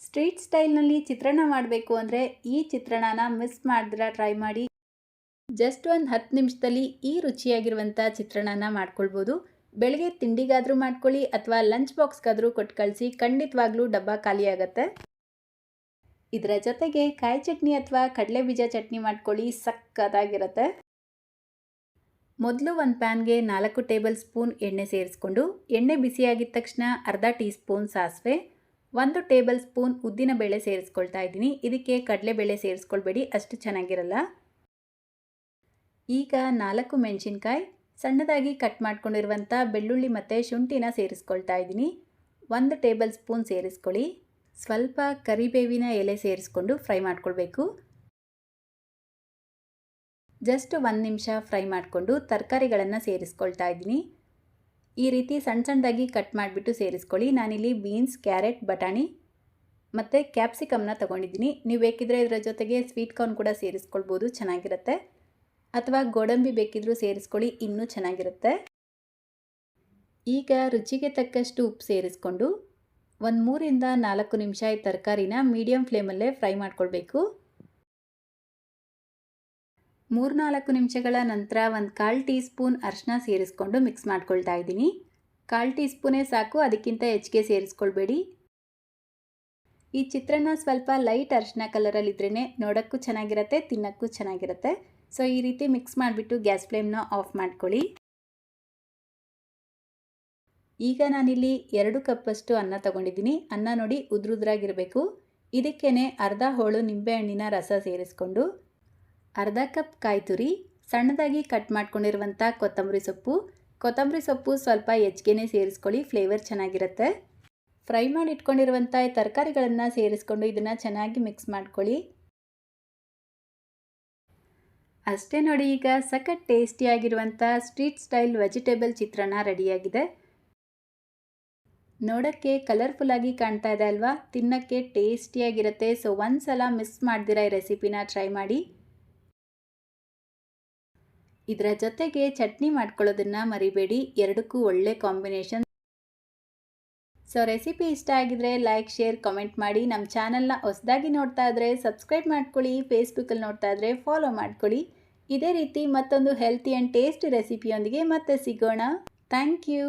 Street ಸ್ಟೈಲ್ನಲ್ಲಿ ಚಿತ್ರಾನ್ನ ಮಾಡಬೇಕು ಅಂದರೆ ಈ ಚಿತ್ರಾನ್ನನ ಮಿಸ್ ಮಾಡಿದ್ರೆ ಟ್ರೈ ಮಾಡಿ. ಜಸ್ಟ್ ಒಂದು 10 ನಿಮಿಷದಲ್ಲಿ ಈ ರುಚಿಯಾಗಿರುವಂಥ ಚಿತ್ರಾನ್ನನ ಮಾಡ್ಕೊಳ್ಬೋದು. ಬೆಳಗ್ಗೆ ತಿಂಡಿಗಾದರೂ ಮಾಡ್ಕೊಳ್ಳಿ ಅಥವಾ ಲಂಚ್ ಬಾಕ್ಸ್ಗಾದರೂ ಕೊಟ್ಟು ಕಳಿಸಿ, ಖಂಡಿತವಾಗ್ಲೂ ಡಬ್ಬ ಖಾಲಿ ಆಗುತ್ತೆ. ಇದರ ಜೊತೆಗೆ ಕಾಯಿ ಚಟ್ನಿ ಅಥವಾ ಕಡಲೆ ಬೀಜ ಚಟ್ನಿ ಮಾಡ್ಕೊಳ್ಳಿ, ಸಕ್ಕತ್ತಾಗಿರುತ್ತೆ. ಮೊದಲು ಒಂದು ಪ್ಯಾನ್ಗೆ 4 ಟೇಬಲ್ ಸ್ಪೂನ್ ಎಣ್ಣೆ ಸೇರಿಸ್ಕೊಂಡು, ಎಣ್ಣೆ ಬಿಸಿಯಾಗಿದ್ದ ತಕ್ಷಣ ಅರ್ಧ ಟೀ ಸ್ಪೂನ್ ಸಾಸಿವೆ, 1 ಟೇಬಲ್ ಸ್ಪೂನ್ ಉದ್ದಿನಬೇಳೆ ಸೇರಿಸ್ಕೊಳ್ತಾ ಇದ್ದೀನಿ. ಇದಕ್ಕೆ ಕಡಲೆಬೇಳೆ ಸೇರಿಸ್ಕೊಳ್ಬೇಡಿ, ಅಷ್ಟು ಚೆನ್ನಾಗಿರಲ್ಲ. ಈಗ 4 ಮೆಣಸಿನ್ಕಾಯಿ, ಸಣ್ಣದಾಗಿ ಕಟ್ ಮಾಡ್ಕೊಂಡಿರುವಂಥ ಬೆಳ್ಳುಳ್ಳಿ ಮತ್ತು ಶುಂಠಿನ ಸೇರಿಸ್ಕೊಳ್ತಾ ಇದ್ದೀನಿ. 1 ಟೇಬಲ್ ಸ್ಪೂನ್ ಸೇರಿಸ್ಕೊಳ್ಳಿ. ಸ್ವಲ್ಪ ಕರಿಬೇವಿನ ಎಲೆ ಸೇರಿಸ್ಕೊಂಡು ಫ್ರೈ ಮಾಡ್ಕೊಳ್ಬೇಕು. ಜಸ್ಟ್ 1 ನಿಮಿಷ ಫ್ರೈ ಮಾಡಿಕೊಂಡು ತರಕಾರಿಗಳನ್ನು ಸೇರಿಸ್ಕೊಳ್ತಾ ಇದ್ದೀನಿ. ಈ ರೀತಿ ಸಣ್ಣ ಸಣ್ಣದಾಗಿ ಕಟ್ ಮಾಡಿಬಿಟ್ಟು ಸೇರಿಸ್ಕೊಳ್ಳಿ. ನಾನಿಲ್ಲಿ ಬೀನ್ಸ್, ಕ್ಯಾರೆಟ್, ಬಟಾಣಿ ಮತ್ತು ಕ್ಯಾಪ್ಸಿಕಮ್ನ ತೊಗೊಂಡಿದ್ದೀನಿ. ನೀವು ಬೇಕಿದ್ರೆ ಇದರ ಜೊತೆಗೆ ಸ್ವೀಟ್ ಕಾರ್ನ್ ಕೂಡ ಸೇರಿಸ್ಕೊಳ್ಬೋದು, ಚೆನ್ನಾಗಿರುತ್ತೆ. ಅಥವಾ ಗೋಡಂಬಿ ಬೇಕಿದ್ರೂ ಸೇರಿಸ್ಕೊಳ್ಳಿ, ಇನ್ನೂ ಚೆನ್ನಾಗಿರುತ್ತೆ. ಈಗ ರುಚಿಗೆ ತಕ್ಕಷ್ಟು ಉಪ್ಪು ಸೇರಿಸ್ಕೊಂಡು ಒಂದು 3 ರಿಂದ 4 ನಿಮಿಷ ಈ ತರಕಾರಿನ ಮೀಡಿಯಮ್ ಫ್ಲೇಮಲ್ಲೇ ಫ್ರೈ ಮಾಡ್ಕೊಳ್ಬೇಕು. 3-4 ನಿಮಿಷಗಳ ನಂತರ 1/4 ಟೀ ಸ್ಪೂನ್ ಅರಿಶಿನ ಸೇರಿಸ್ಕೊಂಡು ಮಿಕ್ಸ್ ಮಾಡ್ಕೊಳ್ತಾ ಇದ್ದೀನಿ. 1/4 ಟೀ ಸ್ಪೂನೇ ಸಾಕು, ಅದಕ್ಕಿಂತ ಹೆಚ್ಚಿಗೆ ಸೇರಿಸ್ಕೊಳ್ಬೇಡಿ. ಈ ಚಿತ್ರಾನ್ನ ಸ್ವಲ್ಪ ಲೈಟ್ ಅರಿಶಿನ ಕಲರಲ್ಲಿದ್ರೇ ನೋಡೋಕ್ಕೂ ಚೆನ್ನಾಗಿರುತ್ತೆ, ತಿನ್ನೋಕ್ಕೂ ಚೆನ್ನಾಗಿರುತ್ತೆ. ಸೊ ಈ ರೀತಿ ಮಿಕ್ಸ್ ಮಾಡಿಬಿಟ್ಟು ಗ್ಯಾಸ್ ಫ್ಲೇಮ್ನ ಆಫ್ ಮಾಡ್ಕೊಳ್ಳಿ. ಈಗ ನಾನಿಲ್ಲಿ 2 ಕಪ್ಪಷ್ಟು ಅನ್ನ ತೊಗೊಂಡಿದ್ದೀನಿ. ಅನ್ನ ನೋಡಿ ಉದ್ರುದ್ರಾಗಿರಬೇಕು. ಇದಕ್ಕೇ ಅರ್ಧ ಹೋಳು ನಿಂಬೆಹಣ್ಣಿನ ರಸ ಸೇರಿಸ್ಕೊಂಡು, ಅರ್ಧ ಕಪ್ ಕಾಯಿ ತುರಿ, ಸಣ್ಣದಾಗಿ ಕಟ್ ಮಾಡ್ಕೊಂಡಿರುವಂಥ ಕೊತ್ತಂಬರಿ ಸೊಪ್ಪು ಸ್ವಲ್ಪ ಹೆಚ್ಚಿಗೆ ಸೇರಿಸ್ಕೊಳ್ಳಿ, ಫ್ಲೇವರ್ ಚೆನ್ನಾಗಿರುತ್ತೆ. ಫ್ರೈ ಮಾಡಿ ಇಟ್ಕೊಂಡಿರುವಂಥ ತರಕಾರಿಗಳನ್ನು ಸೇರಿಸ್ಕೊಂಡು ಇದನ್ನು ಚೆನ್ನಾಗಿ ಮಿಕ್ಸ್ ಮಾಡ್ಕೊಳ್ಳಿ. ಅಷ್ಟೇ ನೋಡಿ, ಈಗ ಸಖತ್ ಟೇಸ್ಟಿಯಾಗಿರುವಂಥ ಸ್ಟ್ರೀಟ್ ಸ್ಟೈಲ್ ವೆಜಿಟೇಬಲ್ ಚಿತ್ರಾನ್ನ ರೆಡಿಯಾಗಿದೆ. ನೋಡೋಕ್ಕೆ ಕಲರ್ಫುಲ್ಲಾಗಿ ಕಾಣ್ತಾ ಇದೆ ಅಲ್ವಾ? ತಿನ್ನೋಕ್ಕೆ ಟೇಸ್ಟಿಯಾಗಿರುತ್ತೆ. ಸೊ ಒಂದು ಸಲ ಮಿಸ್ ಮಾಡ್ದಿರ ಈ ರೆಸಿಪಿನ ಟ್ರೈ ಮಾಡಿ. ಇದರ ಜೊತೆಗೆ ಚಟ್ನಿ ಮಾಡ್ಕೊಳ್ಳೋದನ್ನು ಮರಿಬೇಡಿ, ಎರಡಕ್ಕೂ ಒಳ್ಳೆ ಕಾಂಬಿನೇಷನ್. ಸೊ ರೆಸಿಪಿ ಇಷ್ಟ ಆಗಿದ್ರೆ ಲೈಕ್, ಶೇರ್, ಕಾಮೆಂಟ್ ಮಾಡಿ. ನಮ್ಮ ಚಾನಲ್ನ ಹೊಸದಾಗಿ ನೋಡ್ತಾ ಇದ್ರೆ ಸಬ್ಸ್ಕ್ರೈಬ್ ಮಾಡ್ಕೊಳ್ಳಿ. ಫೇಸ್ಬುಕ್ಕಲ್ಲಿ ನೋಡ್ತಾ ಇದ್ರೆ ಫಾಲೋ ಮಾಡ್ಕೊಳ್ಳಿ. ಇದೇ ರೀತಿ ಮತ್ತೊಂದು ಹೆಲ್ತಿ ಆ್ಯಂಡ್ ಟೇಸ್ಟಿ ರೆಸಿಪಿಯೊಂದಿಗೆ ಮತ್ತೆ ಸಿಗೋಣ. Thank you.